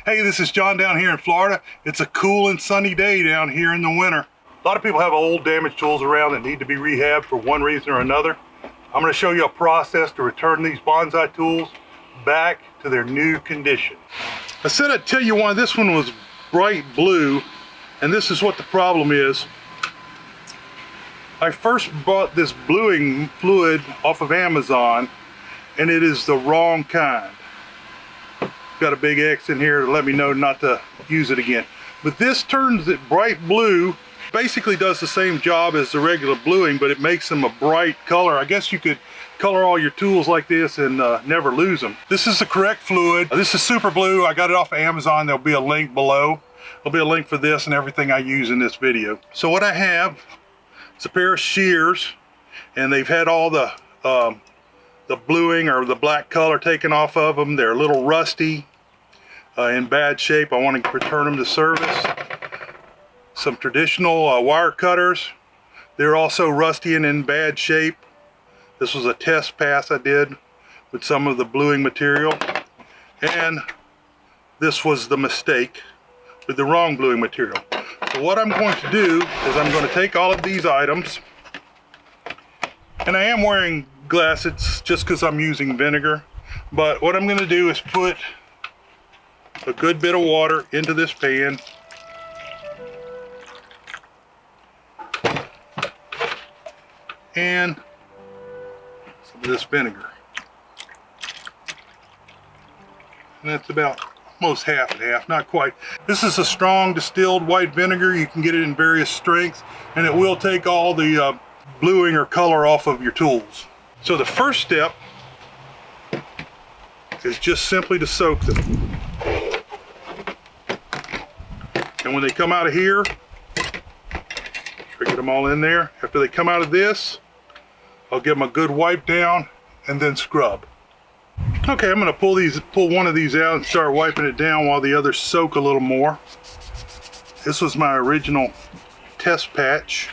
Hey, this is John down here in Florida. It's a cool and sunny day down here in the winter. A lot of people have old damaged tools around that need to be rehabbed for one reason or another. I'm going to show you a process to return these bonsai tools back to their new condition. I said I'd tell you why this one was bright blue, and this is what the problem is. I first bought this bluing fluid off of Amazon, and it is the wrong kind. Got a big X in here to let me know not to use it again. But this turns it bright blue, basically does the same job as the regular bluing, but it makes them a bright color. I guess you could color all your tools like this and never lose them. This is the correct fluid. This is super blue. I got it off of Amazon. There'll be a link below. There'll be a link for this and everything I use in this video. So what I have is a pair of shears, and they've had all the bluing or the black color taken off of them. They're a little rusty, in bad shape. I want to return them to service. Some traditional wire cutters. They're also rusty and in bad shape. This was a test pass I did with some of the bluing material, and this was the mistake with the wrong bluing material. So what I'm going to do is I'm going to take all of these items, and I am wearing glasses just because I'm using vinegar, but what I'm going to do is put a good bit of water into this pan, and some of this vinegar, and that's about almost half and half, not quite. This is a strong distilled white vinegar. You can get it in various strengths, and it will take all the bluing or color off of your tools. So the first step is just simply to soak them. And when they come out of here, get them all in there. After they come out of this, I'll give them a good wipe down and then scrub. Okay, I'm going to pull one of these out and start wiping it down while the others soak a little more. This was my original test patch.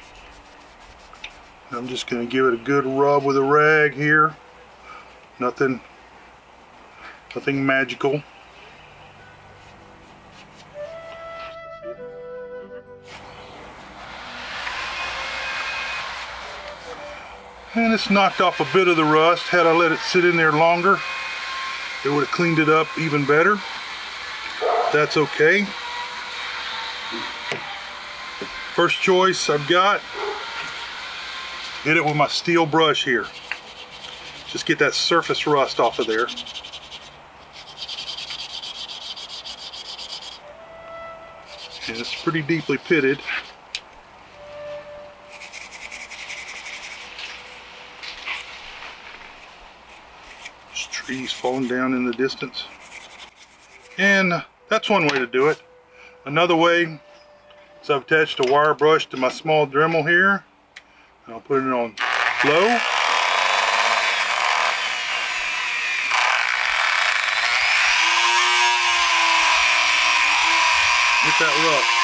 I'm just going to give it a good rub with a rag here. Nothing magical. And it's knocked off a bit of the rust. Had I let it sit in there longer, it would have cleaned it up even better. That's okay. First choice I've got, hit it with my steel brush here. Just get that surface rust off of there. And it's pretty deeply pitted. There's trees falling down in the distance. And that's one way to do it. Another way is I've attached a wire brush to my small Dremel here. I'll put it on low. Get that rust.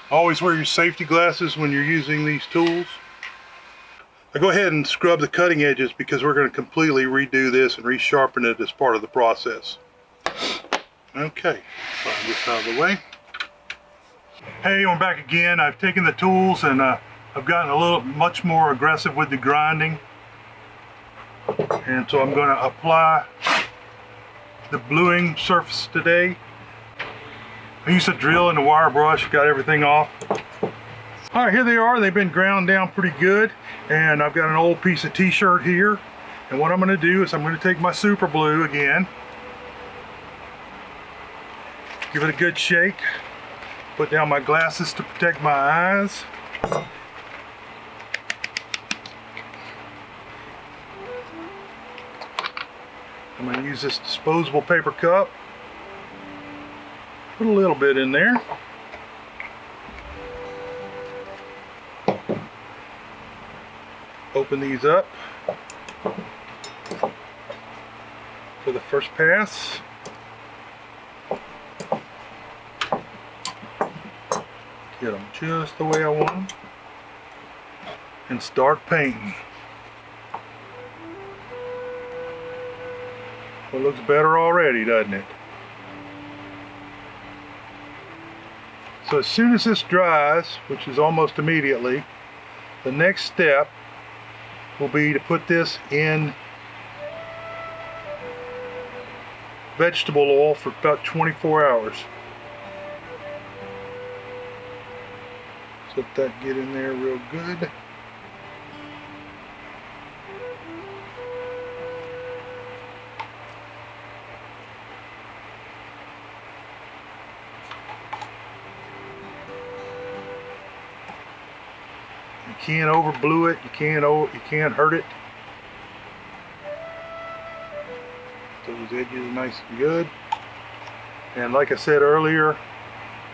Always wear your safety glasses when you're using these tools. I go ahead and scrub the cutting edges because we're going to completely redo this and resharpen it as part of the process. Okay, slide this out of the way. Hey, I'm back again. I've taken the tools and I've gotten much more aggressive with the grinding. And so I'm going to apply the bluing surface today. I used a drill and a wire brush, got everything off. All right, here they are. They've been ground down pretty good. And I've got an old piece of t-shirt here. And what I'm going to do is I'm going to take my super glue again. Give it a good shake. Put down my glasses to protect my eyes. I'm going to use this disposable paper cup. Put a little bit in there. Open these up. for the first pass. Get them just the way I want them. And start painting. Well, it looks better already, doesn't it? So as soon as this dries, which is almost immediately, the next step will be to put this in vegetable oil for about 24 hours. Let that get in there real good. You can't overblue it. You can't hurt it. Those edges are nice and good. And like I said earlier,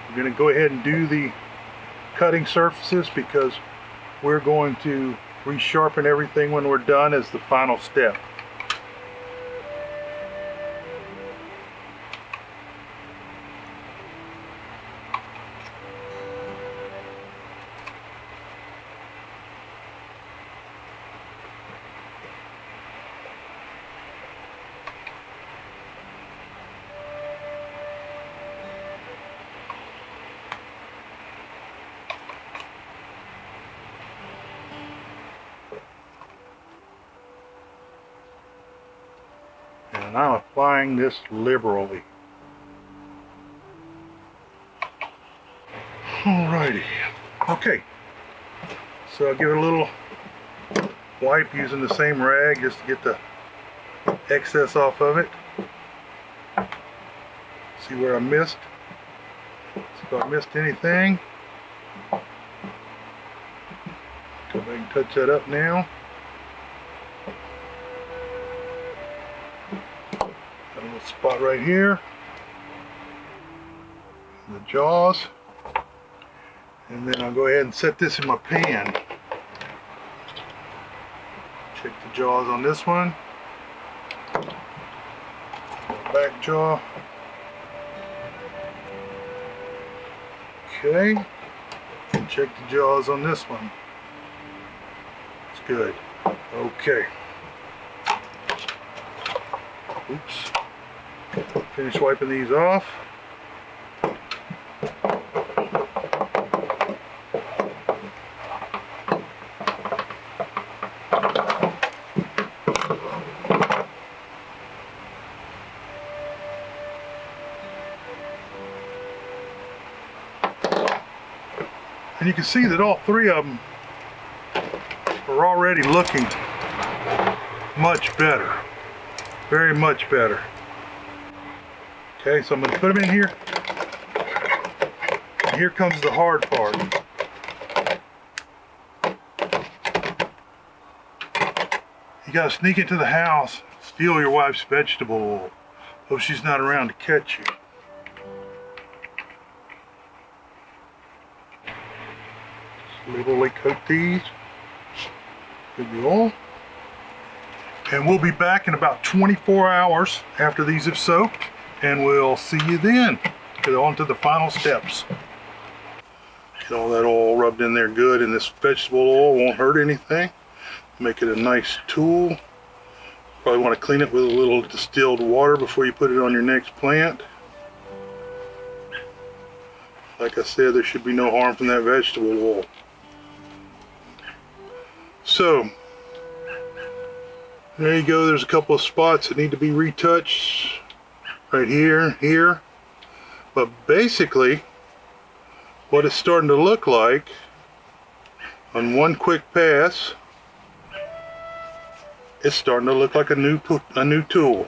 I'm going to go ahead and do the cutting surfaces because we're going to resharpen everything when we're done as the final step. And I'm applying this liberally. Alrighty. Okay. So I'll give it a little wipe using the same rag just to get the excess off of it. See where I missed. See if I missed anything. Go back and touch that up now. Got a little spot right here. The jaws. And then I'll go ahead and set this in my pan. Check the jaws on this one. Back jaw. Okay. And check the jaws on this one. It's good. Okay. Oops. Finish wiping these off. And you can see that all three of them are already looking much better. Very much better. Okay, so I'm going to put them in here. And here comes the hard part. You got to sneak into the house, steal your wife's vegetable oil. Hope she's not around to catch you. Liberally coat these with the oil. And we'll be back in about 24 hours after these have soaked, and we'll see you then. Get on to the final steps. Get all that oil rubbed in there good, and this vegetable oil won't hurt anything. Make it a nice tool. Probably want to clean it with a little distilled water before you put it on your next plant. Like I said, there should be no harm from that vegetable oil. So, there you go. There's a couple of spots that need to be retouched. Right here, here. But basically, what it's starting to look like on one quick pass, it's starting to look like a new tool.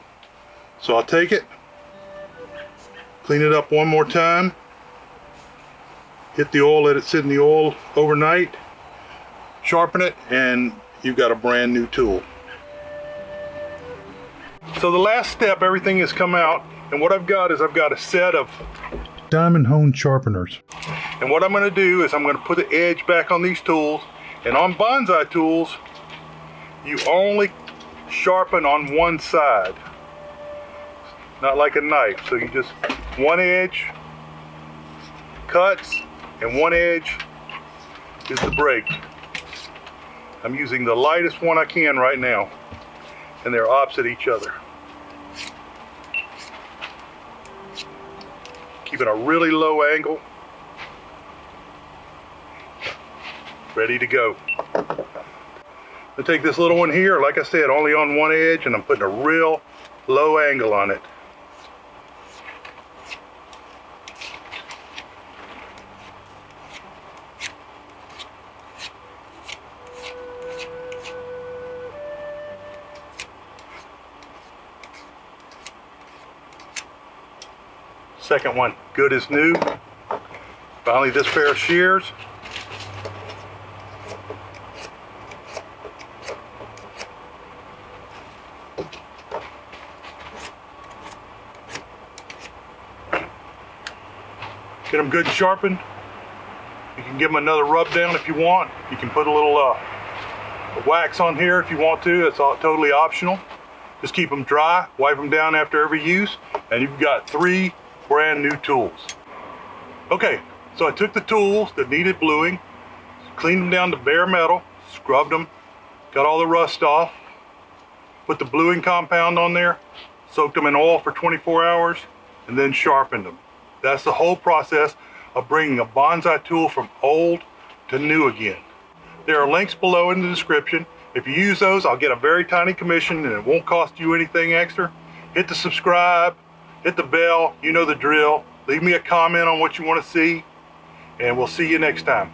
So I'll take it, clean it up one more time, hit the oil, let it sit in the oil overnight, sharpen it, and you've got a brand new tool. So the last step, everything has come out, and what I've got is I've got a set of diamond hone sharpeners. And what I'm going to do is I'm going to put the edge back on these tools, and on bonsai tools, you only sharpen on one side. not like a knife. So you just, one edge cuts and one edge is the break. I'm using the lightest one I can right now, and they're opposite each other. Keeping a really low angle. Ready to go. I take this little one here, like I said, only on one edge, and I'm putting a real low angle on it. Second one, good as new. Finally, this pair of shears. Get them good and sharpened. You can give them another rub down if you want. You can put a little wax on here if you want to. That's all totally optional. Just keep them dry, wipe them down after every use, and you've got 3 brand new tools. Okay, so I took the tools that needed bluing, cleaned them down to bare metal, scrubbed them, got all the rust off, put the bluing compound on there, soaked them in oil for 24 hours, and then sharpened them. That's the whole process of bringing a bonsai tool from old to new again. There are links below in the description. If you use those, I'll get a very tiny commission and it won't cost you anything extra. Hit the subscribe, hit the bell, you know the drill. Leave me a comment on what you want to see, and we'll see you next time.